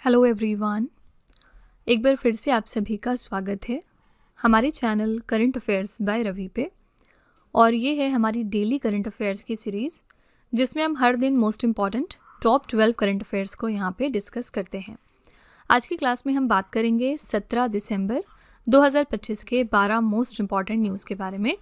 Hello everyone, एक बार फिर से आप सभी का स्वागत है हमारे channel current affairs by Ravi पे। और ये है हमारी डेली करंट अफेयर्स की सीरीज़ जिसमें हम हर दिन most important top 12 current affairs को यहाँ पे डिस्कस करते हैं। आज की क्लास में हम बात करेंगे 17 दिसंबर 2025 के 12 मोस्ट इम्पॉर्टेंट न्यूज़ के बारे में।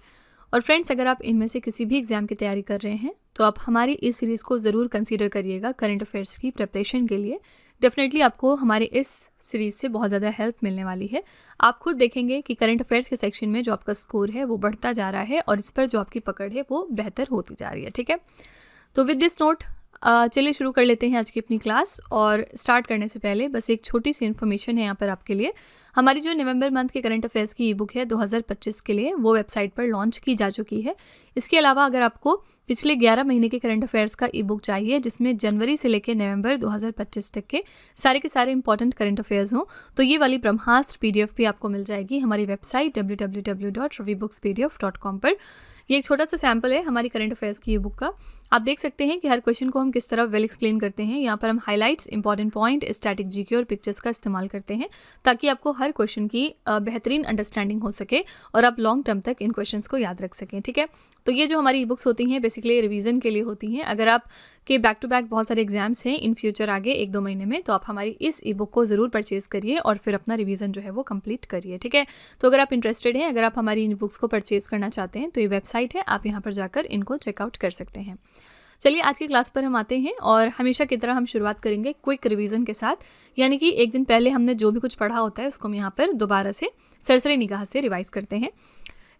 और फ्रेंड्स, अगर आप इनमें से किसी भी एग्ज़ाम की तैयारी कर रहे हैं तो आप हमारी इस सीरीज़ को ज़रूर कंसीडर करिएगा करंट अफेयर्स की प्रिपरेशन के लिए। डेफिनेटली आपको हमारे इस सीरीज़ से बहुत ज़्यादा हेल्प मिलने वाली है। आप खुद देखेंगे कि करंट अफेयर्स के सेक्शन में जो आपका स्कोर है वो बढ़ता जा रहा है और इस पर जो आपकी पकड़ है वो बेहतर होती जा रही है। ठीक है, तो विद दिस नोट चलिए शुरू कर लेते हैं आज की अपनी क्लास। और स्टार्ट करने से पहले बस एक छोटी सी इन्फॉर्मेशन है यहाँ पर आपके लिए। हमारी जो नवंबर मंथ के करंट अफेयर्स की ई बुक है 2025 के लिए, वो वेबसाइट पर लॉन्च की जा चुकी है। इसके अलावा अगर आपको पिछले 11 महीने के करंट अफेयर्स का ई बुक चाहिए जिसमें जनवरी से लेकर नवंबर 2025 तक के सारे इंपॉर्टेंट करंट अफेयर्स हों, तो ये वाली ब्रह्मास्त्र PDF भी आपको मिल जाएगी हमारी वेबसाइट www.ravibooks.pdf.com पर। ये एक छोटा सा सैम्पल है हमारी करंट अफेयर्स की ई बुक का। आप देख सकते हैं कि हर क्वेश्चन को हम किस तरह वेल एक्सप्लेन करते हैं। यहाँ पर हम highlights, important point, static GK और पिक्चर्स का इस्तेमाल करते हैं ताकि आपको हर क्वेश्चन की बेहतरीन अंडरस्टैंडिंग हो सके और आप लॉन्ग टर्म तक इन क्वेश्चंस को याद रख सकें। ठीक है, तो ये जो हमारी ई बुक्स होती हैं बेसिकली रिवीजन के लिए होती हैं। अगर आप के बैक टू बैक बहुत सारे एग्जाम्स हैं इन फ्यूचर आगे 1-2 महीने में, तो आप हमारी इस ई बुक को ज़रूर परचेज़ करिए और फिर अपना रिवीजन जो है वो कंप्लीट करिए। ठीक है, तो अगर आप इंटरेस्टेड हैं, अगर आप हमारी इन बुक्स को परचेज़ करना चाहते हैं तो ये वेबसाइट है, आप यहाँ पर जाकर इनको चेकआउट कर सकते हैं। चलिए आज की क्लास पर हम आते हैं और हमेशा की तरह हम शुरुआत करेंगे क्विक रिवीजन के साथ। यानी कि एक दिन पहले हमने जो भी कुछ पढ़ा होता है उसको हम यहाँ पर दोबारा से सरसरी निगाह से रिवाइज करते हैं।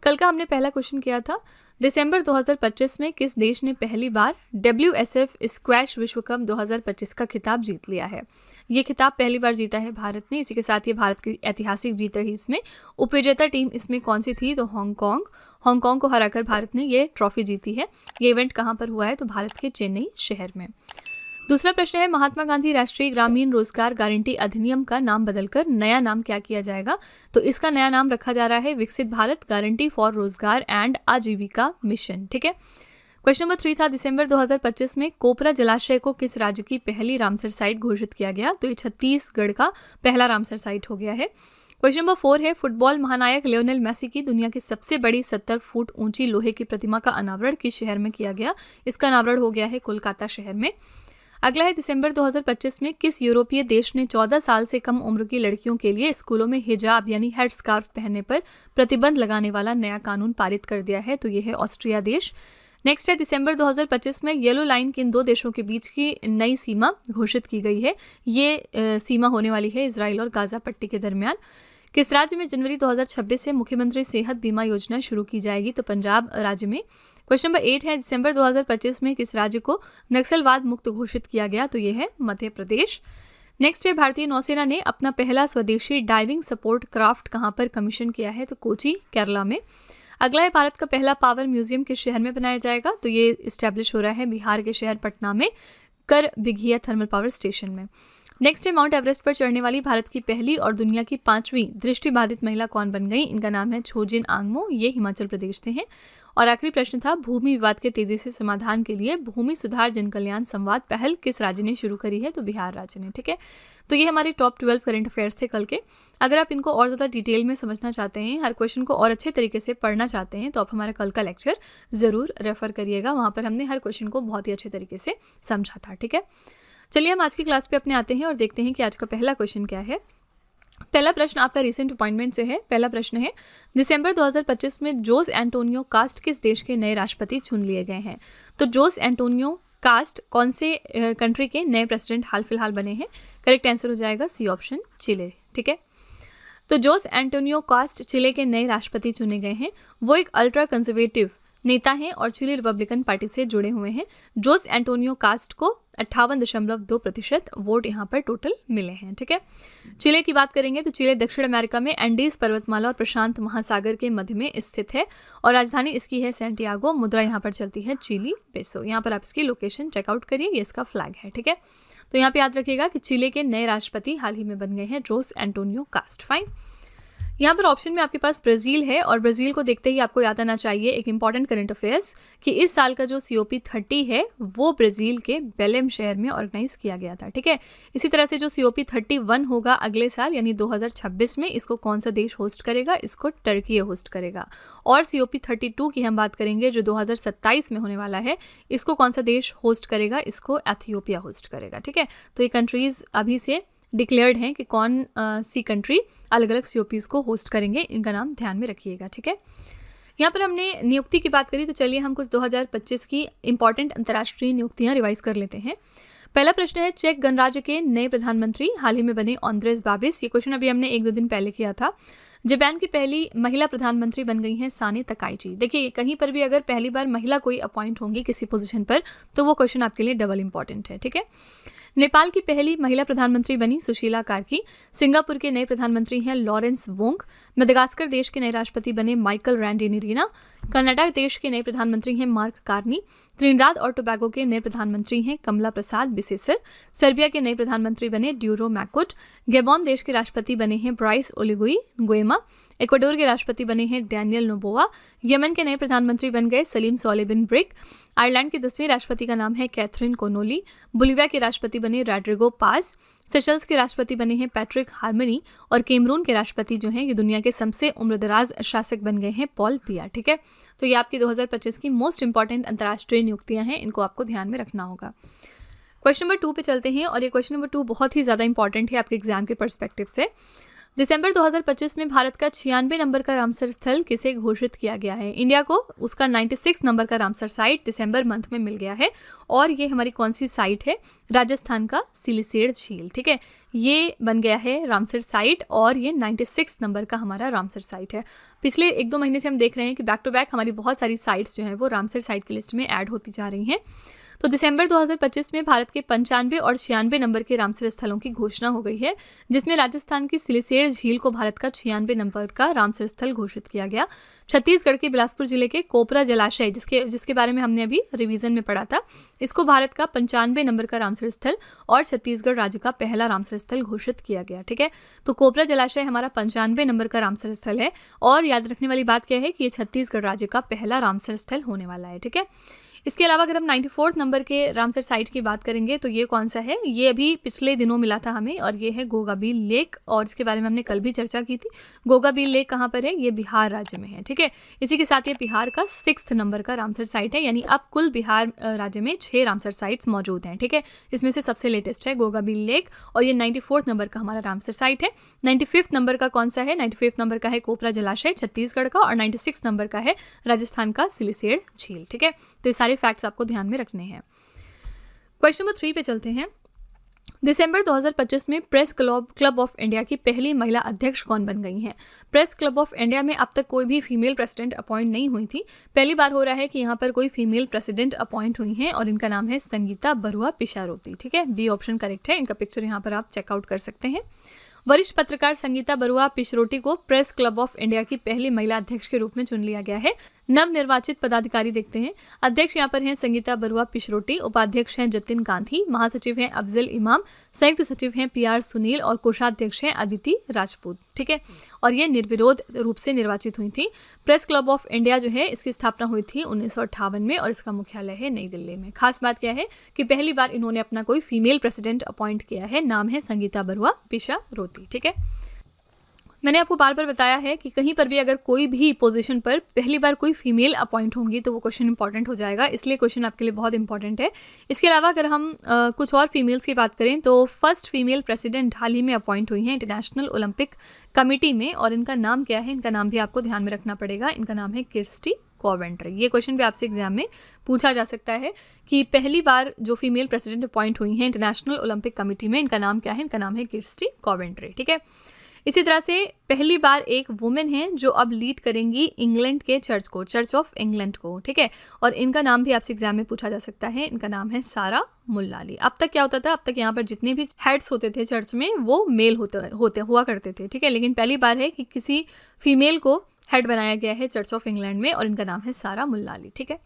कल का हमने पहला क्वेश्चन किया था, दिसंबर 2025 में किस देश ने पहली बार WSF स्क्वैश विश्व कप 2025 का खिताब जीत लिया है। ये खिताब पहली बार जीता है भारत ने। इसी के साथ ये भारत की ऐतिहासिक जीत रही। इसमें उपविजेता टीम इसमें कौन सी थी, तो हांगकांग को हराकर भारत ने ये ट्रॉफी जीती है। ये इवेंट कहाँ पर हुआ है, तो भारत के चेन्नई शहर में। दूसरा प्रश्न है, महात्मा गांधी राष्ट्रीय ग्रामीण रोजगार गारंटी अधिनियम का नाम बदलकर नया नाम क्या किया जाएगा। तो इसका नया नाम रखा जा रहा है विकसित भारत गारंटी फॉर रोजगार एंड आजीविका मिशन। ठीक है, क्वेश्चन नंबर 3 था, दिसंबर 2025 में कोपरा जलाशय को किस राज्य की पहली रामसर साइट घोषित किया गया। तो ये छत्तीसगढ़ का पहला रामसर साइट हो गया है। क्वेश्चन नंबर 4 है, फुटबॉल महानायक लियोनेल मेसी की दुनिया की सबसे बड़ी 70 फुट ऊंची लोहे की प्रतिमा का अनावरण किस शहर में किया गया। इसका अनावरण हो गया है कोलकाता शहर में। अगला है, दिसंबर 2025 में किस यूरोपीय देश ने 14 साल से कम उम्र की लड़कियों के लिए स्कूलों में हिजाब यानी हेड स्कार्फ पहनने पर प्रतिबंध लगाने वाला नया कानून पारित कर दिया है। तो ये है ऑस्ट्रिया देश। नेक्स्ट है, दिसंबर 2025 में येलो लाइन किन 2 देशों के बीच की नई सीमा घोषित की गई है। ये सीमा होने वाली है इजराइल और गाजा पट्टी के दरमियान। किस राज्य में जनवरी 2026 से मुख्यमंत्री सेहत बीमा योजना शुरू की जाएगी। तो पंजाब राज्य में। क्वेश्चन नंबर 8 है, दिसंबर 2025 में किस राज्य को नक्सलवाद मुक्त घोषित किया गया। तो ये है मध्य प्रदेश। नेक्स्ट है, भारतीय नौसेना ने अपना पहला स्वदेशी डाइविंग सपोर्ट क्राफ्ट कहाँ पर कमीशन किया है। तो कोची केरला में। अगला है, भारत का पहला पावर म्यूजियम किस शहर में बनाया जाएगा। तो ये इस्टेब्लिश हो रहा है बिहार के शहर पटना में कर बिघिया थर्मल पावर स्टेशन में। नेक्स्ट है, माउंट एवरेस्ट पर चढ़ने वाली भारत की पहली और दुनिया की 5वीं दृष्टिबाधित महिला कौन बन गई। इनका नाम है छोजिन आंगमो, ये हिमाचल प्रदेश से हैं। और आखिरी प्रश्न था, भूमि विवाद के तेजी से समाधान के लिए भूमि सुधार जन कल्याण संवाद पहल किस राज्य ने शुरू करी है। तो बिहार राज्य ने। ठीक है, तो ये हमारी टॉप 12 करंट अफेयर्स थे कल के। अगर आप इनको और ज़्यादा डिटेल में समझना चाहते हैं, हर क्वेश्चन को और अच्छे तरीके से पढ़ना चाहते हैं, तो आप हमारा कल का लेक्चर ज़रूर रेफर करिएगा। वहाँ पर हमने हर क्वेश्चन को बहुत ही अच्छे तरीके से समझा था। ठीक है, चलिए हम आज की क्लास पे अपने आते हैं और देखते हैं कि आज का पहला क्वेश्चन क्या है। पहला प्रश्न आपका रिसेंट अपॉइंटमेंट से है। पहला प्रश्न है, दिसंबर 2025 में जोस एंटोनियो कास्ट किस देश के नए राष्ट्रपति चुन लिए गए हैं। तो जोस एंटोनियो कास्ट कौन से कंट्री के नए प्रेसिडेंट हाल फिलहाल बने हैं। करेक्ट आंसर हो जाएगा सी ऑप्शन, चिले। ठीक है, तो जोस एंटोनियो कास्ट चिले के नए राष्ट्रपति चुने गए हैं। वो एक अल्ट्रा कंजर्वेटिव नेता हैं और चिली रिपब्लिकन पार्टी से जुड़े हुए हैं। जोस एंटोनियो कास्ट को 58.2% वोट यहाँ पर टोटल मिले हैं। ठीक है, चिले की बात करेंगे तो चिले दक्षिण अमेरिका में एंडीज पर्वतमाला और प्रशांत महासागर के मध्य में स्थित है और राजधानी इसकी है सैंटियागो। मुद्रा यहाँ पर चलती है चिली पेसो। यहाँ पर आप इसकी लोकेशन चेकआउट करिए, ये इसका फ्लैग है। ठीक है, तो यहाँ पे याद रखिएगा कि चिले के नए राष्ट्रपति हाल ही में बन गए हैं जोस एंटोनियो कास्ट। फाइन, यहाँ पर ऑप्शन में आपके पास ब्राज़ील है और ब्राज़ील को देखते ही आपको याद आना चाहिए एक इंपॉर्टेंट करंट अफेयर्स कि इस साल का जो COP30 है वो ब्राज़ील के बेलेम शहर में ऑर्गेनाइज किया गया था, ठीक है। इसी तरह से जो COP31 होगा अगले साल यानी 2026 में, इसको कौन सा देश होस्ट करेगा? इसको टर्की होस्ट करेगा। और COP32 की हम बात करेंगे जो 2027 में होने वाला है, इसको कौन सा देश होस्ट करेगा? इसको एथियोपिया होस्ट करेगा, ठीक है। तो ये कंट्रीज़ अभी से डिक्लेयर्ड हैं कि कौन सी कंट्री अलग अलग COPs को होस्ट करेंगे, इनका नाम ध्यान में रखिएगा, ठीक है। यहाँ पर हमने नियुक्ति की बात करी, तो चलिए हम कुछ 2025 की इंपॉर्टेंट अंतर्राष्ट्रीय नियुक्तियाँ रिवाइज कर लेते हैं। पहला प्रश्न है, चेक गणराज्य के नए प्रधानमंत्री हाल ही में बने आंद्रेस बाबिस। ये क्वेश्चन अभी हमने 1-2 दिन पहले किया था। जापान की पहली महिला प्रधानमंत्री बन गई हैं साने तकाइची। देखिए कहीं पर भी अगर पहली बार महिला कोई अपॉइंट होंगी किसी पोजीशन पर तो वो क्वेश्चन आपके लिए डबल इंपॉर्टेंट है, ठीक है। नेपाल की पहली महिला प्रधानमंत्री बनी सुशीला कार्की। सिंगापुर के नए प्रधानमंत्री हैं लॉरेंस वोंग। मदागास्कर देश के नए राष्ट्रपति बने माइकल रैंडिनिरीना। कनाडा देश के नए प्रधानमंत्री हैं मार्क कार्नी। त्रिनिदाद और टोबैगो के नए प्रधानमंत्री हैं कमला प्रसाद बिसेसर। सर्बिया के नए प्रधानमंत्री बने ड्यूरो मैकुट। गैबोन देश के राष्ट्रपति बने हैं ब्राइस ओलिगुई गुएमा। इक्वाडोर के राष्ट्रपति बने हैं डैनियल नोबोआ। यमन के नए प्रधानमंत्री बन गए सलीम सोले बिन ब्रिक। आयरलैंड के 10वें राष्ट्रपति का नाम है कैथरीन कोनोली। बोलिविया के राष्ट्रपति बने रॉड्रिगो पास। सेशल्स के राष्ट्रपति बने हैं पैट्रिक हार्मनी। और कैमरून के राष्ट्रपति जो हैं ये दुनिया के सबसे उम्रदराज शासक बन गए हैं पॉल बिया, ठीक है। तो ये आपकी 2025 की मोस्ट इंपॉर्टेंट अंतर्राष्ट्रीय नियुक्तियां हैं, इनको आपको ध्यान में रखना होगा। क्वेश्चन नंबर 2 पे चलते हैं और ये क्वेश्चन नंबर 2 बहुत ही ज़्यादा इंपॉर्टेंट है आपके एग्जाम के पर्सपेक्टिव से। दिसंबर 2025 में भारत का 96 नंबर का रामसर स्थल किसे घोषित किया गया है? इंडिया को उसका 96 नंबर का रामसर साइट दिसंबर मंथ में मिल गया है और ये हमारी कौन सी साइट है? राजस्थान का सिलिसेड़ झील, ठीक है। ये बन गया है रामसर साइट और ये 96 नंबर का हमारा रामसर साइट है। पिछले 1-2 महीने से हम देख रहे हैं कि बैक टू बैक हमारी बहुत सारी साइट्स जो हैं वो रामसर साइट की लिस्ट में ऐड होती जा रही हैं। तो दिसंबर 2025 में भारत के 95 और 96 नंबर के रामसर स्थलों की घोषणा हो गई है, जिसमें राजस्थान की सिलिसेड़ झील को भारत का 96 नंबर का रामसर स्थल घोषित किया गया। छत्तीसगढ़ के बिलासपुर जिले के कोपरा जलाशय जिसके बारे में हमने अभी रिवीजन में पढ़ा था, इसको भारत का 95 नंबर का रामसर स्थल और छत्तीसगढ़ राज्य का पहला रामसर स्थल घोषित किया गया, ठीक है। तो कोपरा जलाशय हमारा 95 नंबर का रामसर स्थल है और याद रखने वाली बात क्या है कि ये छत्तीसगढ़ राज्य का पहला रामसर स्थल होने वाला है, ठीक है। इसके अलावा अगर हम 94 नंबर के रामसर साइट की बात करेंगे तो ये कौन सा है? ये अभी पिछले दिनों मिला था हमें और ये है गोगाबील लेक और इसके बारे में हमने कल भी चर्चा की थी। गोगाबील लेक कहाँ पर है? ये बिहार राज्य में है, ठीक है। इसी के साथ ये बिहार का 6 नंबर का रामसर साइट है, यानी अब कुल बिहार राज्य में 6 रामसर साइट्स मौजूद हैं, ठीक है। इसमें से सबसे लेटेस्ट है गोगाबील लेक और ये 94 नंबर का हमारा रामसर साइट है। 95 नंबर का कौन सा है? 95 नंबर का है कोपरा जलाशय छत्तीसगढ़ का और 96 नंबर का है राजस्थान का सिलिसेड़ झील, ठीक है। तो ये फैक्ट्स आपको ध्यान में रखने हैं। क्वेश्चन नंबर 3 पे चलते हैं। दिसंबर 2025 में प्रेस क्लब ऑफ इंडिया की पहली महिला अध्यक्ष कौन बन गई हैं? प्रेस क्लब ऑफ इंडिया में अब तक कोई भी फीमेल प्रेसिडेंट अपॉइंट नहीं हुई थी। पहली बार हो रहा है कि यहाँ पर कोई फीमेल प्रेसिडेंट अपॉइंट हुई हैं और इनका नाम है संगीता बरुआ पिशारोती, ठीक है। बी ऑप्शन करेक्ट है। इनका पिक्चर यहाँ पर आप चेकआउट कर सकते हैं। वरिष्ठ पत्रकार संगीता बरुआ पिशरोटी को प्रेस क्लब ऑफ इंडिया की पहली महिला अध्यक्ष के रूप में चुन लिया गया है। नवनिर्वाचित पदाधिकारी देखते हैं। अध्यक्ष यहाँ पर हैं संगीता बरुआ पिशरोटी, उपाध्यक्ष हैं जतिन गांधी, महासचिव हैं अफजल इमाम, संयुक्त सचिव हैं PR सुनील और कोषाध्यक्ष हैं अदिति राजपूत, ठीक है। और ये निर्विरोध रूप से निर्वाचित हुई थी। प्रेस क्लब ऑफ इंडिया जो है इसकी स्थापना हुई थी 1958 में और इसका मुख्यालय है नई दिल्ली में। खास बात क्या है कि पहली बार इन्होंने अपना कोई फीमेल प्रेसिडेंट अपॉइंट किया है, नाम है संगीता बरुआ पिशारोती, ठीक है। मैंने आपको बार बार बताया है कि कहीं पर भी अगर कोई भी पोजीशन पर पहली बार कोई फीमेल अपॉइंट होंगी तो वो क्वेश्चन इंपॉर्टेंट हो जाएगा, इसलिए क्वेश्चन आपके लिए बहुत इंपॉर्टेंट है। इसके अलावा अगर हम कुछ और फीमेल्स की बात करें तो फर्स्ट फीमेल प्रेसिडेंट हाल ही में अपॉइंट हुई हैं इंटरनेशनल ओलंपिक कमेटी में और इनका नाम क्या है? इनका नाम भी आपको ध्यान में रखना पड़ेगा। इनका नाम है किर्स्टी कॉवेंट्री। ये क्वेश्चन भी आपसे एग्जाम में पूछा जा सकता है कि पहली बार जो फीमेल प्रेसिडेंट अपॉइंट हुई हैं इंटरनेशनल ओलंपिक कमेटी में, इनका नाम क्या है? इनका नाम है किर्स्टी कॉवेंट्री, ठीक है। इसी तरह से पहली बार एक वुमेन है जो अब लीड करेंगी इंग्लैंड के चर्च को, चर्च ऑफ इंग्लैंड को, ठीक है। और इनका नाम भी आपसे एग्जाम में पूछा जा सकता है। इनका नाम है सारा मुल्लाली। अब तक क्या होता था? अब तक यहाँ पर जितने भी हेड्स होते थे चर्च में वो मेल होते हुआ करते थे, ठीक है। लेकिन पहली बार है कि किसी फीमेल को हेड बनाया गया है चर्च ऑफ इंग्लैंड में और इनका नाम है सारा मुल्लाली, ठीक है।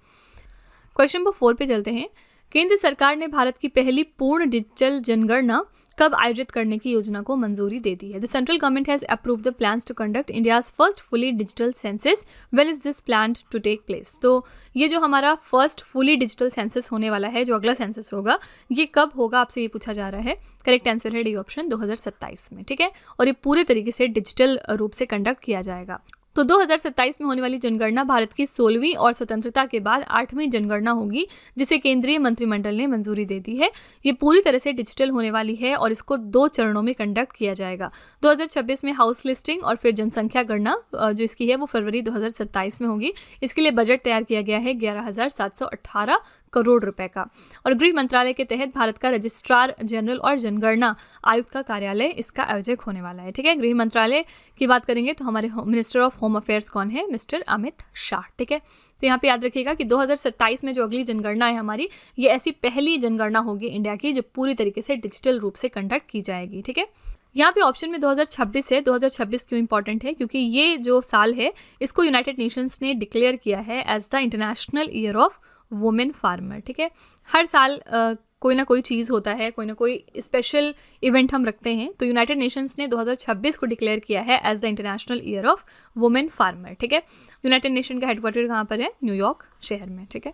क्वेश्चन नंबर 4 पे चलते हैं। केंद्र सरकार ने भारत की पहली पूर्ण डिजिटल जनगणना कब आयोजित करने की योजना को मंजूरी दे दी है। The central government has approved the plans to conduct India's first fully digital census. When is this planned to take place? तो ये जो हमारा फर्स्ट फुली डिजिटल सेंसस होने वाला है, जो अगला सेंसस होगा, ये कब होगा आपसे ये पूछा जा रहा है। करेक्ट आंसर है डी ऑप्शन, 2027 में। ठीक है, और ये पूरे तरीके से डिजिटल रूप से कंडक्ट किया जाएगा। तो 2027 में होने वाली जनगणना भारत की 16वीं और स्वतंत्रता के बाद 8वीं जनगणना होगी, जिसे केंद्रीय मंत्रिमंडल ने मंजूरी दे दी है। ये पूरी तरह से डिजिटल होने वाली है और इसको 2 चरणों में कंडक्ट किया जाएगा। 2026 में हाउस लिस्टिंग और फिर जनसंख्या गणना जो इसकी है वो फरवरी 2027 में होगी। इसके लिए बजट तैयार किया गया है 11,718 करोड़ रुपए का। और गृह मंत्रालय के तहत भारत का रजिस्ट्रार जनरल और जनगणना आयुक्त का कार्यालय इसका आयोजक होने वाला है। ठीक है, गृह मंत्रालय की बात करेंगे तो हमारे मिनिस्टर ऑफ होम अफेयर्स कौन है? मिस्टर अमित शाह। ठीक है, तो यहाँ पे याद रखिएगा कि 2027 में जो अगली जनगणना है हमारी, ये ऐसी पहली जनगणना होगी इंडिया की जो पूरी तरीके से डिजिटल रूप से कंडक्ट की जाएगी। ठीक है, यहाँ पे ऑप्शन में 2026 है। 2026 क्यों इंपॉर्टेंट है? क्योंकि ये जो साल है इसको यूनाइटेड नेशंस ने डिक्लेयर किया है as the international year of women farmer. ठीक है, हर साल कोई ना कोई चीज़ होता है, कोई ना कोई स्पेशल इवेंट हम रखते हैं। तो यूनाइटेड नेशंस ने 2026 को डिक्लेयर किया है as the international year of women farmer. ठीक है, यूनाइटेड नेशन का हेडक्वार्टर कहाँ पर है? न्यूयॉर्क शहर में। ठीक है,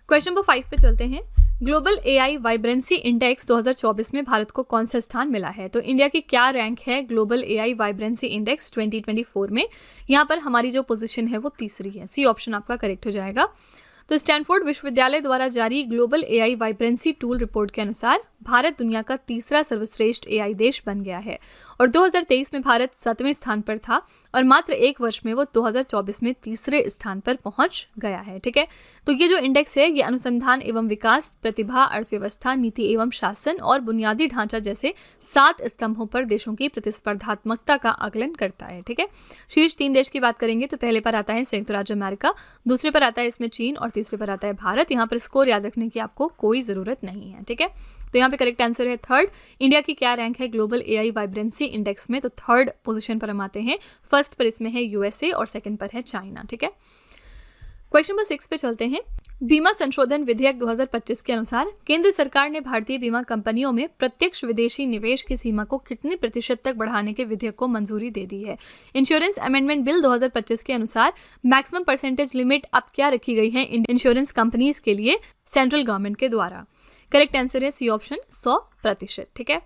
क्वेश्चन नंबर 5 पे चलते हैं। ग्लोबल एआई वाइब्रेंसी इंडेक्स 2024 में भारत को कौन सा स्थान मिला है? तो इंडिया की क्या रैंक है ग्लोबल एआई वाइब्रेंसी इंडेक्स 2024 में? यहाँ पर हमारी जो पोजीशन है वो तीसरी है। सी ऑप्शन आपका करेक्ट हो जाएगा। तो स्टैनफोर्ड विश्वविद्यालय द्वारा जारी global AI vibrancy tool report के अनुसार भारत दुनिया का तीसरा सर्वश्रेष्ठ एआई देश बन गया है और 2023 में भारत 7वें स्थान पर था और मात्र 1 वर्ष में वो 2024 में तीसरे स्थान पर पहुंच गया है। ठीक है, तो ये जो इंडेक्स है ये अनुसंधान एवं विकास, प्रतिभा, अर्थव्यवस्था, नीति एवं शासन और बुनियादी ढांचा जैसे 7 स्तंभों पर देशों की प्रतिस्पर्धात्मकता का आकलन करता है। ठीक है, शीर्ष 3 देश की बात करेंगे तो पहले पर आता है संयुक्त राज्य अमेरिका, दूसरे पर आता है इसमें चीन और तीसरे पर आता है भारत। यहाँ पर स्कोर याद रखने की आपको कोई ज़रूरत नहीं है। ठीक है, तो यहाँ पे करेक्ट आंसर है थर्ड। इंडिया की क्या रैंक है ग्लोबल एआई वाइब्रेंसी इंडेक्स में? तो थर्ड पोजीशन पर हम आते हैं। फर्स्ट पर इसमें है यूएसए और सेकंड पर है चाइना। ठीक है, क्वेश्चन नंबर 6 पे चलते हैं। बीमा संशोधन विधेयक 2025 के अनुसार केंद्र सरकार ने भारतीय बीमा कंपनियों में प्रत्यक्ष विदेशी निवेश की सीमा को कितने प्रतिशत तक बढ़ाने के विधेयक को मंजूरी दे दी है? इंश्योरेंस अमेंडमेंट बिल 2025 के अनुसार मैक्सिमम परसेंटेज लिमिट अब क्या रखी गई है इंश्योरेंस कंपनीज के लिए सेंट्रल गवर्नमेंट के द्वारा? करेक्ट आंसर है सी ऑप्शन, 100%। ठीक है,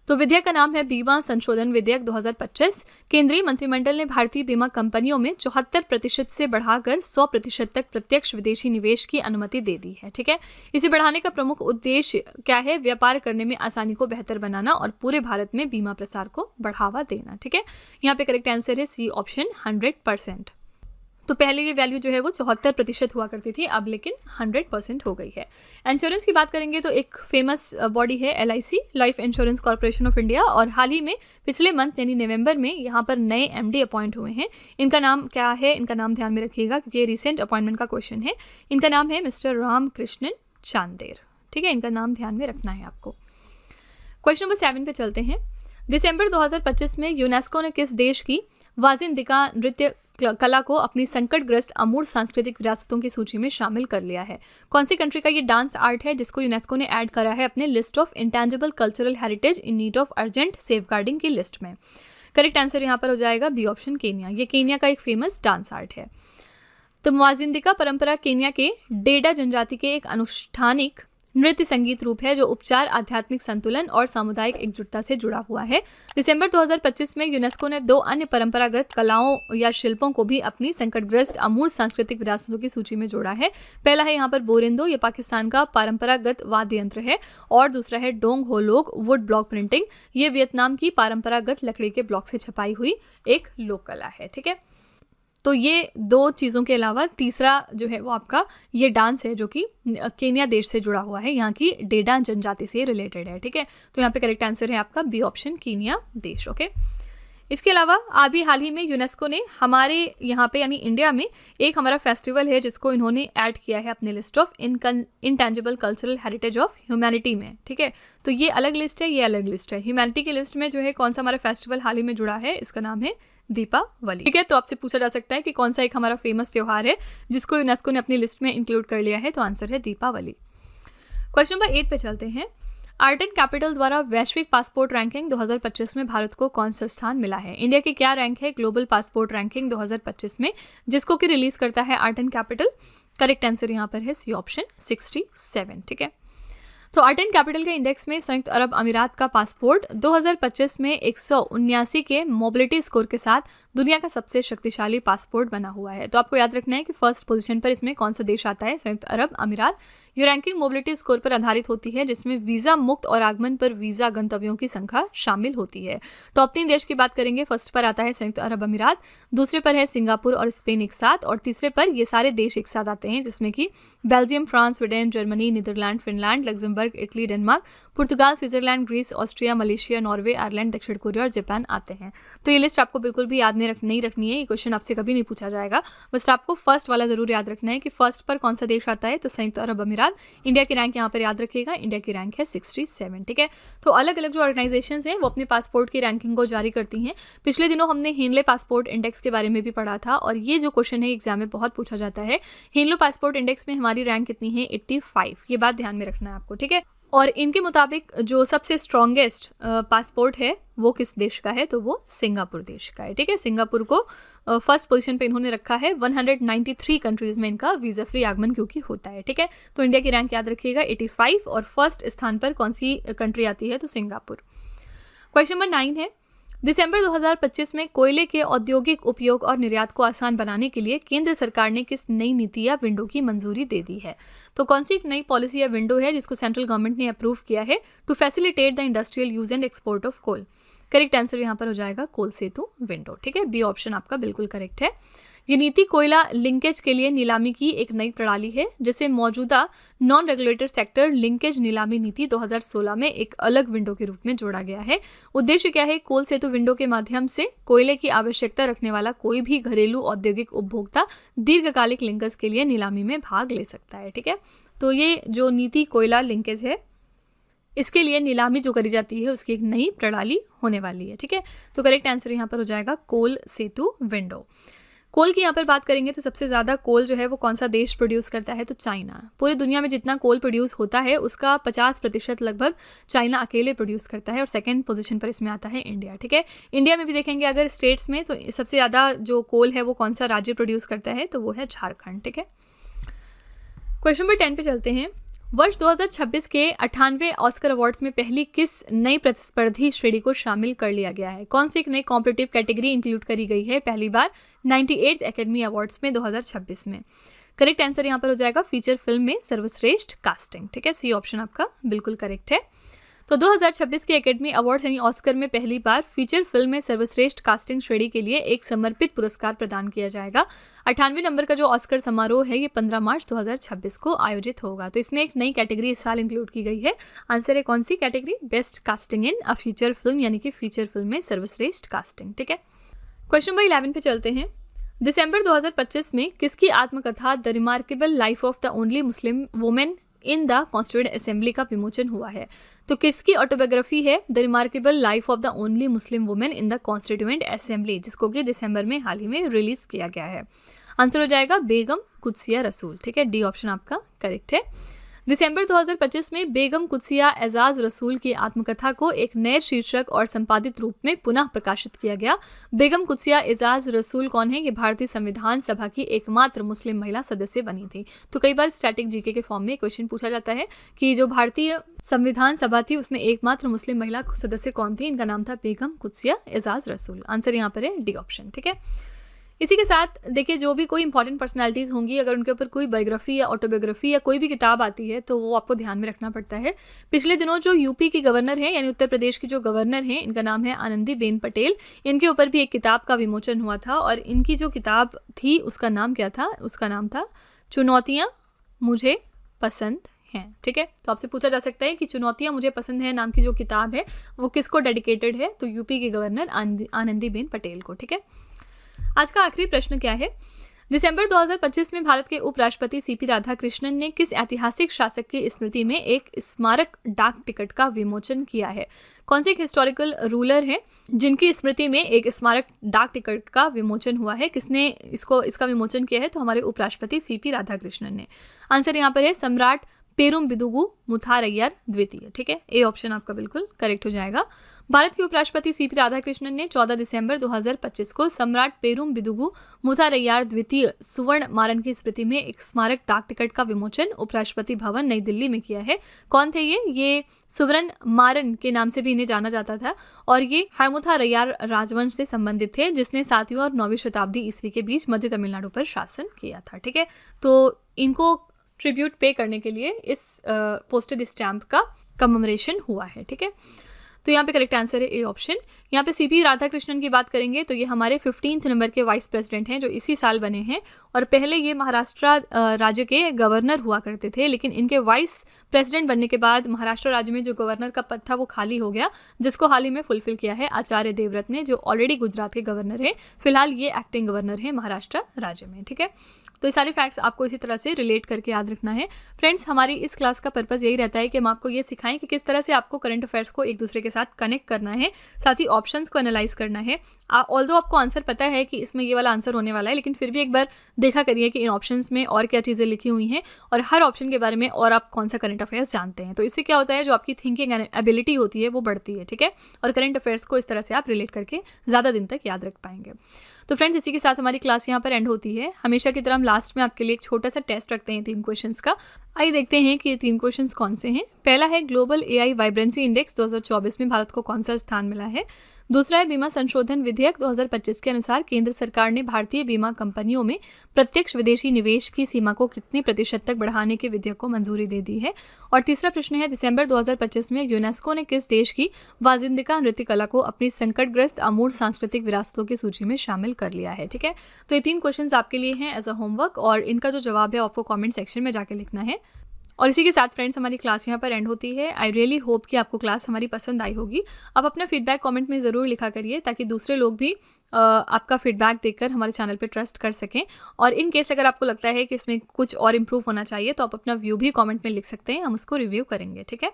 तो विधेयक का नाम है बीमा संशोधन विधेयक 2025। केंद्रीय मंत्रिमंडल ने भारतीय बीमा कंपनियों में 74% से बढ़ाकर 100% तक प्रत्यक्ष विदेशी निवेश की अनुमति दे दी है। ठीक है, इसे बढ़ाने का प्रमुख उद्देश्य क्या है? व्यापार करने में आसानी को बेहतर बनाना और पूरे भारत में बीमा प्रसार को बढ़ावा देना। ठीक है, यहाँ पे करेक्ट आंसर है सी ऑप्शन, 100%। तो पहले ये वैल्यू जो है वो 74% हुआ करती थी, अब लेकिन 100% हो गई है। इंश्योरेंस की बात करेंगे तो एक फेमस बॉडी है LIC, life insurance corporation of India, और हाल ही में पिछले मंथ यानी नवंबर में यहाँ पर नए MD अपॉइंट हुए हैं। इनका नाम क्या है? इनका नाम ध्यान में रखिएगा क्योंकि ये रिसेंट अपॉइंटमेंट का क्वेश्चन है। इनका नाम है मिस्टर रामकृष्णन चांदेर। ठीक है, इनका नाम ध्यान में रखना है आपको। क्वेश्चन नंबर 7 पे चलते हैं। दिसंबर 2025 में यूनेस्को ने किस देश की वाजिंदिका नृत्य कला को अपनी संकटग्रस्त अमूर्त सांस्कृतिक विरासतों की सूची में शामिल कर लिया है? कौन सी कंट्री का ये डांस आर्ट है जिसको यूनेस्को ने ऐड करा है अपने list of intangible cultural heritage in need of urgent safeguarding की लिस्ट में? करेक्ट आंसर यहाँ पर हो जाएगा बी ऑप्शन, केन्या। ये केन्या का एक फेमस डांस आर्ट है। तो वाजिंदिका परंपरा केन्या के डेडा जनजाति के एक अनुष्ठानिक नृत्य संगीत रूप है जो उपचार, आध्यात्मिक संतुलन और सामुदायिक एकजुटता से जुड़ा हुआ है। दिसंबर 2025 में यूनेस्को ने 2 अन्य परंपरागत कलाओं या शिल्पों को भी अपनी संकटग्रस्त अमूर्त सांस्कृतिक विरासतों की सूची में जोड़ा है। पहला है यहाँ पर बोरिंदो, ये पाकिस्तान का परंपरागत वाद्य यंत्र है, और दूसरा है डोंग हो लोग वुड ब्लॉक प्रिंटिंग, ये वियतनाम की परंपरागत लकड़ी के ब्लॉक से छपाई हुई एक लोक कला है। ठीक है, तो ये 2 चीज़ों के अलावा तीसरा जो है वो आपका ये डांस है जो कि केन्या देश से जुड़ा हुआ है, यहाँ की डेडा जनजाति से रिलेटेड है। ठीक है, तो यहाँ पे करेक्ट आंसर है आपका बी ऑप्शन, केन्या देश। ओके, इसके अलावा अभी हाल ही में यूनेस्को ने हमारे यहाँ पे यानी इंडिया में एक हमारा फेस्टिवल है जिसको इन्होंने ऐड किया है अपने list of intangible cultural heritage of humanity में। ठीक है, तो ये अलग लिस्ट है, ये अलग लिस्ट है। ह्यूमैनिटी की लिस्ट में जो है कौन सा हमारा फेस्टिवल हाल ही में जुड़ा है, इसका नाम है दीपावली। ठीक है, तो आपसे पूछा जा सकता है कि कौन सा एक हमारा फेमस त्यौहार है जिसको यूनेस्को ने अपनी लिस्ट में इंक्लूड कर लिया है, तो आंसर है दीपावली। क्वेश्चन नंबर 8 पे चलते हैं। आर्ट एंड कैपिटल द्वारा वैश्विक पासपोर्ट रैंकिंग 2025 में भारत को कौन सा स्थान मिला है? इंडिया की क्या रैंक है ग्लोबल पासपोर्ट रैंकिंग 2025 में, जिसको कि रिलीज करता है art and capital? Correct answer यहाँ पर है सी ऑप्शन 67। ठीक है, तो आर्ट एंड कैपिटल के इंडेक्स में संयुक्त अरब अमीरात का पासपोर्ट 2025 में 179 के मोबिलिटी स्कोर के साथ दुनिया का सबसे शक्तिशाली पासपोर्ट बना हुआ है। तो आपको याद रखना है कि फर्स्ट पोजीशन पर इसमें कौन सा देश आता है? संयुक्त अरब अमीरात। ये रैंकिंग मोबिलिटी स्कोर पर आधारित होती है, जिसमें वीज़ा मुक्त और आगमन पर वीज़ा गंतव्यों की संख्या शामिल होती है। टॉप 3 देश की बात करेंगे, फर्स्ट पर आता है संयुक्त अरब अमीरात, दूसरे पर है सिंगापुर और स्पेन एक साथ, और तीसरे पर ये सारे देश एक साथ आते हैं, जिसमें कि Belgium, France, Sweden, Germany, Netherlands, Finland, Luxembourg, Italy, Denmark, पुर्तगाल, Switzerland, Greece, Austria, Malaysia, Norway, Ireland, दक्षिण कोरिया और जापान आते हैं। तो ये लिस्ट आपको बिल्कुल भी याद नहीं रखनी है, ये क्वेश्चन आपसे कभी नहीं पूछा जाएगा। बस आपको फर्स्ट वाला जरूर याद रखना है कि फर्स्ट पर कौन सा देश आता है, तो संयुक्त अरब अमीरात। इंडिया की रैंक यहाँ पर याद रखिएगा, इंडिया की रैंक है 67। ठीक है, तो अलग अलग जो ऑर्गेनाइजेशंस हैं वो अपने पासपोर्ट की रैंकिंग को जारी करती हैं। पिछले दिनों हमने हेनले पासपोर्ट इंडेक्स के बारे में भी पढ़ा था, और ये जो क्वेश्चन है एग्जाम में बहुत पूछा जाता है। हेनले पासपोर्ट इंडेक्स में हमारी रैंक कितनी है? 85। ये बात ध्यान में रखना है आपको। ठीक है, और इनके मुताबिक जो सबसे स्ट्रॉन्गेस्ट पासपोर्ट है वो किस देश का है? तो वो सिंगापुर देश का है। ठीक है, सिंगापुर को फर्स्ट पोजीशन पे इन्होंने रखा है। 193 कंट्रीज में इनका वीज़ा फ्री आगमन क्योंकि होता है। ठीक है, तो इंडिया की रैंक याद रखिएगा 85, और फर्स्ट स्थान पर कौन सी कंट्री आती है? तो सिंगापुर। क्वेश्चन नंबर 9 है, दिसंबर 2025 में कोयले के औद्योगिक उपयोग और निर्यात को आसान बनाने के लिए केंद्र सरकार ने किस नई नीति या विंडो की मंजूरी दे दी है? तो कौन सी एक नई पॉलिसी या विंडो है जिसको सेंट्रल गवर्नमेंट ने अप्रूव किया है to facilitate the industrial use and export of coal? Correct answer यहाँ पर हो जाएगा कोल सेतु विंडो। ठीक है, बी ऑप्शन आपका बिल्कुल करेक्ट है। ये नीति कोयला लिंकेज के लिए नीलामी की एक नई प्रणाली है, जिसे मौजूदा नॉन रेगुलेटेड सेक्टर लिंकेज नीलामी नीति 2016 में एक अलग विंडो के रूप में जोड़ा गया है। उद्देश्य क्या है? कोल सेतु विंडो के माध्यम से कोयले की आवश्यकता रखने वाला कोई भी घरेलू औद्योगिक उपभोक्ता दीर्घकालिक लिंकेज के लिए नीलामी में भाग ले सकता है। ठीक है, तो ये जो नीति कोयला लिंकेज है, इसके लिए नीलामी जो करी जाती है उसकी एक नई प्रणाली होने वाली है। ठीक है, तो करेक्ट आंसर यहाँ पर हो जाएगा कोल सेतु विंडो। कोल की यहाँ पर बात करेंगे तो सबसे ज़्यादा कोल जो है वो कौन सा देश प्रोड्यूस करता है? तो चाइना। पूरी दुनिया में जितना कोल प्रोड्यूस होता है उसका 50% लगभग चाइना अकेले प्रोड्यूस करता है, और सेकंड पोजीशन पर इसमें आता है इंडिया। ठीक है, इंडिया में भी देखेंगे अगर स्टेट्स में, तो सबसे ज़्यादा जो कोल है वो कौन सा राज्य प्रोड्यूस करता है? तो वो है झारखंड। ठीक है, क्वेश्चन नंबर 10 पे चलते हैं। वर्ष 2026 के 98वें ऑस्कर अवार्ड्स में पहली किस नई प्रतिस्पर्धी श्रेणी को शामिल कर लिया गया है? कौन सी एक नई कॉम्पिटिटिव कैटेगरी इंक्लूड करी गई है पहली बार 98th एकेडमी अवार्ड्स में 2026 में? करेक्ट आंसर यहाँ पर हो जाएगा फीचर फिल्म में सर्वश्रेष्ठ कास्टिंग। ठीक है, सी ऑप्शन आपका बिल्कुल करेक्ट है। तो 2026 के एकेडमी अवार्ड्स यानी ऑस्कर में पहली बार फीचर फिल्म में सर्वश्रेष्ठ कास्टिंग श्रेणी के लिए एक समर्पित पुरस्कार प्रदान किया जाएगा। 98वें नंबर का जो ऑस्कर समारोह है ये 15 मार्च 2026 को आयोजित होगा। तो इसमें एक नई कैटेगरी इस साल इंक्लूड की गई है। आंसर है कौन सी category? Best casting in a feature film, यानी कि फीचर फिल्म में सर्वश्रेष्ठ कास्टिंग। ठीक है, क्वेश्चन नंबर 11 पे चलते हैं। दिसंबर 2025 में किसकी आत्मकथा the remarkable life of the only Muslim women in the constituent assembly का विमोचन हुआ है? तो किसकी ऑटोबायोग्राफी है the remarkable life of the only Muslim women in the constituent assembly, जिसको कि दिसंबर में हाल ही में रिलीज किया गया है? आंसर हो जाएगा बेगम कुदसिया रसूल। ठीक है, डी ऑप्शन आपका करेक्ट है। दिसंबर 2025 में बेगम कुदसिया एजाज रसूल की आत्मकथा को एक नए शीर्षक और संपादित रूप में पुनः प्रकाशित किया गया। बेगम कुदसिया एजाज रसूल कौन है? ये भारतीय संविधान सभा की एकमात्र मुस्लिम महिला सदस्य बनी थी। तो कई बार स्टैटिक जीके के फॉर्म में क्वेश्चन पूछा जाता है कि जो भारतीय संविधान सभा थी उसमें एकमात्र मुस्लिम महिला सदस्य कौन थी? इनका नाम था बेगम कुदसिया एजाज रसूल। आंसर यहाँ पर है डी ऑप्शन। ठीक है, इसी के साथ देखिए जो भी कोई इंपॉर्टेंट पर्सनालिटीज़ होंगी, अगर उनके ऊपर कोई बायोग्राफी या ऑटोबायोग्राफी या कोई भी किताब आती है तो वो आपको ध्यान में रखना पड़ता है। पिछले दिनों जो यूपी की गवर्नर हैं, यानी उत्तर प्रदेश की जो गवर्नर हैं, इनका नाम है आनंदीबेन पटेल। इनके ऊपर भी एक किताब का विमोचन हुआ था, और इनकी जो किताब थी उसका नाम क्या था? उसका नाम था चुनौतियाँ मुझे पसंद हैं। ठीक है, तो आपसे पूछा जा सकता है कि चुनौतियाँ मुझे पसंद हैं नाम की जो किताब है वो किसको डेडिकेटेड है? तो यूपी के गवर्नर आनंदीबेन पटेल को। ठीक है, आज का आखिरी प्रश्न क्या है? दिसंबर 2025 में भारत के उपराष्ट्रपति सीपी राधाकृष्णन ने किस ऐतिहासिक शासक की स्मृति में एक स्मारक डाक टिकट का विमोचन किया है? कौन से एक हिस्टोरिकल रूलर है जिनकी स्मृति में एक स्मारक डाक टिकट का विमोचन हुआ है? किसने इसका विमोचन किया है? तो हमारे उपराष्ट्रपति सीपी राधाकृष्णन ने। आंसर यहाँ पर है सम्राट पेरुम्बिदुगु मुथारैयार द्वितीय। ठीक है, ए ऑप्शन आपका बिल्कुल करेक्ट हो जाएगा। भारत के उपराष्ट्रपति सीपी राधाकृष्णन ने 14 दिसंबर 2025 को सम्राट पेरुम्बिदुगु मुथारैयार द्वितीय सुवर्ण मारन की स्मृति में एक स्मारक डाक टिकट का विमोचन उपराष्ट्रपति भवन नई दिल्ली में किया है। कौन थे ये सुवर्ण मारन के नाम से भी इन्हें जाना जाता था और ये हैमुथारैयार राजवंश से संबंधित थे जिसने 7वीं और 9वीं शताब्दी ईस्वी के बीच मध्य तमिलनाडु पर शासन किया था। ठीक है, तो इनको ट्रिब्यूट पे करने के लिए इस पोस्टेड स्टैम्प का कमेमोरेशन हुआ है। ठीक है, तो यहाँ पे करेक्ट आंसर है ए ऑप्शन। यहाँ पे सीपी राधाकृष्णन की बात करेंगे तो ये हमारे 15th नंबर के वाइस प्रेसिडेंट हैं जो इसी साल बने हैं और पहले ये महाराष्ट्र राज्य के गवर्नर हुआ करते थे, लेकिन इनके वाइस प्रेसिडेंट बनने के बाद महाराष्ट्र राज्य में जो गवर्नर का पद था वो खाली हो गया, जिसको हाल ही में फुलफिल किया है आचार्य देवव्रत ने, जो ऑलरेडी गुजरात के गवर्नर है। फिलहाल ये एक्टिंग गवर्नर है महाराष्ट्र राज्य में। ठीक है, तो ये सारे फैक्ट्स आपको इसी तरह से रिलेट करके याद रखना है। फ्रेंड्स, हमारी इस क्लास का पर्पस यही रहता है कि हम आपको ये सिखाएं कि किस तरह से आपको करंट अफेयर्स को एक दूसरे के साथ कनेक्ट करना है, साथ ही ऑप्शंस को एनालाइज करना है। ऑल्दो आपको आंसर पता है कि इसमें ये वाला आंसर होने वाला है, लेकिन फिर भी एक बार देखा करिए कि इन ऑप्शंस में और क्या चीज़ें लिखी हुई हैं और हर ऑप्शन के बारे में और आप कौन सा करंट अफेयर्स जानते हैं। तो इससे क्या होता है, जो आपकी थिंकिंग एबिलिटी होती है वो बढ़ती है। ठीक है, और करंट अफेयर्स को इस तरह से आप रिलेट करके ज़्यादा दिन तक याद रख पाएंगे। तो फ्रेंड्स, इसी के साथ हमारी क्लास यहाँ पर एंड होती है। हमेशा की तरह हम लास्ट में आपके लिए एक छोटा सा टेस्ट रखते हैं 3 क्वेश्चंस का। आइए देखते हैं कि ये 3 क्वेश्चंस कौन से हैं। पहला है ग्लोबल एआई वाइब्रेंसी इंडेक्स 2024 में भारत को कौन सा स्थान मिला है। दूसरा है बीमा संशोधन विधेयक 2025 के अनुसार केंद्र सरकार ने भारतीय बीमा कंपनियों में प्रत्यक्ष विदेशी निवेश की सीमा को कितने प्रतिशत तक बढ़ाने के विधेयक को मंजूरी दे दी है। और तीसरा प्रश्न है दिसंबर 2025 में यूनेस्को ने किस देश की वाजिंदिका नृत्य कला को अपनी संकटग्रस्त अमूर्त सांस्कृतिक विरासतों की सूची में शामिल कर लिया है। ठीक है, तो ये 3 क्वेश्चंस आपके लिए हैं एज अ होमवर्क और इनका जो जवाब है आपको कॉमेंट सेक्शन में जाके लिखना है। और इसी के साथ फ्रेंड्स, हमारी क्लास यहाँ पर एंड होती है। आई रियली होप कि आपको क्लास हमारी पसंद आई होगी। आप अपना फीडबैक कमेंट में ज़रूर लिखा करिए ताकि दूसरे लोग भी आपका फीडबैक देखकर हमारे चैनल पे ट्रस्ट कर सकें। और इन केस अगर आपको लगता है कि इसमें कुछ और इम्प्रूव होना चाहिए तो आप अपना व्यू भी कमेंट में लिख सकते हैं, हम उसको रिव्यू करेंगे। ठीक है,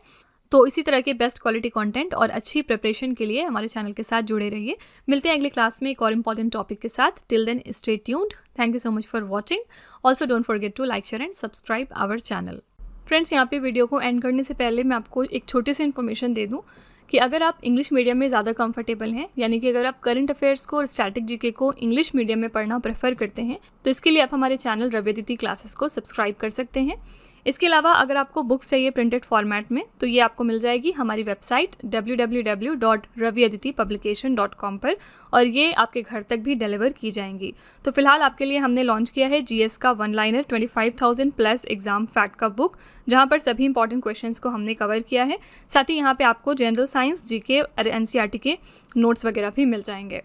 तो इसी तरह के बेस्ट क्वालिटी कंटेंट और अच्छी प्रिपरेशन के लिए हमारे चैनल के साथ जुड़े रहिए। मिलते हैं अगली क्लास में एक और इम्पॉर्टेंट टॉपिक के साथ। Till then stay tuned. Thank you so much for watching. Also don't forget to like, share and subscribe our channel. Friends, यहाँ पे वीडियो को एंड करने से पहले मैं आपको एक छोटी सी इन्फॉर्मेशन दे दूँ कि अगर आप इंग्लिश मीडियम में ज़्यादा कंफर्टेबल हैं, यानी कि अगर आप करंट अफेयर्स को और स्टैटिक जीके को इंग्लिश मीडियम में पढ़ना प्रेफर करते हैं, तो इसके लिए आप हमारे चैनल रवि अदिति क्लासेस को सब्सक्राइब कर सकते हैं। इसके अलावा अगर आपको बुक्स चाहिए प्रिंटेड फॉर्मेट में तो ये आपको मिल जाएगी हमारी वेबसाइट www.raviaditipublication.com पर, और ये आपके घर तक भी डिलीवर की जाएंगी। तो फिलहाल आपके लिए हमने लॉन्च किया है जीएस का 1 लाइनर 25,000 प्लस एग्जाम फैक्ट का बुक, जहाँ पर सभी इंपॉर्टेंट क्वेश्चंस को हमने कवर किया है। साथ ही यहाँ पे आपको जनरल साइंस, जीके और एनसीईआरटी के नोट्स वगैरह भी मिल जाएंगे।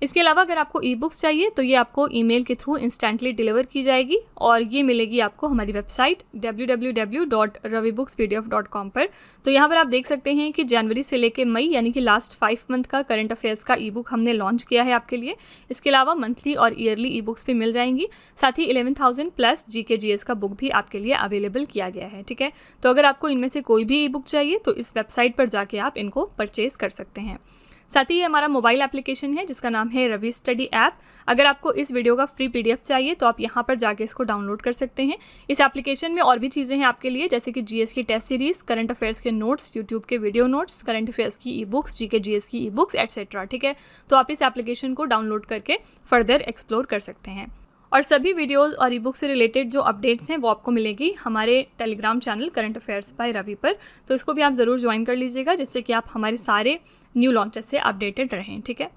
इसके अलावा अगर आपको ई बुक्स चाहिए तो ये आपको ईमेल के थ्रू इंस्टेंटली डिलीवर की जाएगी और ये मिलेगी आपको हमारी वेबसाइट www.ravibooks.pdf.com पर। तो यहाँ पर आप देख सकते हैं कि जनवरी से लेकर मई यानी कि लास्ट 5 मंथ का करंट अफेयर्स का ई बुक हमने लॉन्च किया है आपके लिए। इसके अलावा मंथली और ईयरली ई बुक्स भी मिल जाएंगी। साथ ही 11,000 प्लस जीके जीएस का बुक भी आपके लिए अवेलेबल किया गया है। ठीक है, तो अगर आपको इनमें से कोई भी ई बुक चाहिए तो इस वेबसाइट पर जाके आप इनको परचेज कर सकते हैं। साथ ही ये हमारा मोबाइल एप्लीकेशन है जिसका नाम है रवि स्टडी ऐप। अगर आपको इस वीडियो का फ्री पीडीएफ चाहिए तो आप यहाँ पर जाके इसको डाउनलोड कर सकते हैं। इस एप्लीकेशन में और भी चीज़ें हैं आपके लिए, जैसे कि जीएस की टेस्ट सीरीज, करंट अफेयर्स के नोट्स, यूट्यूब के वीडियो नोट्स, करंट अफेयर्स की ई बुक्स, जीके जीएस की ई बुक्स एटसेट्रा। ठीक है, तो आप इस एप्लीकेशन को डाउनलोड करके फर्दर एक्सप्लोर कर सकते हैं। और सभी वीडियोस और ई बुक से रिलेटेड जो अपडेट्स हैं वो आपको मिलेगी हमारे Telegram channel current affairs by Ravi पर। तो इसको भी आप ज़रूर ज्वाइन कर लीजिएगा जिससे कि आप हमारे सारे न्यू लॉन्चेस से अपडेटेड रहें। ठीक है।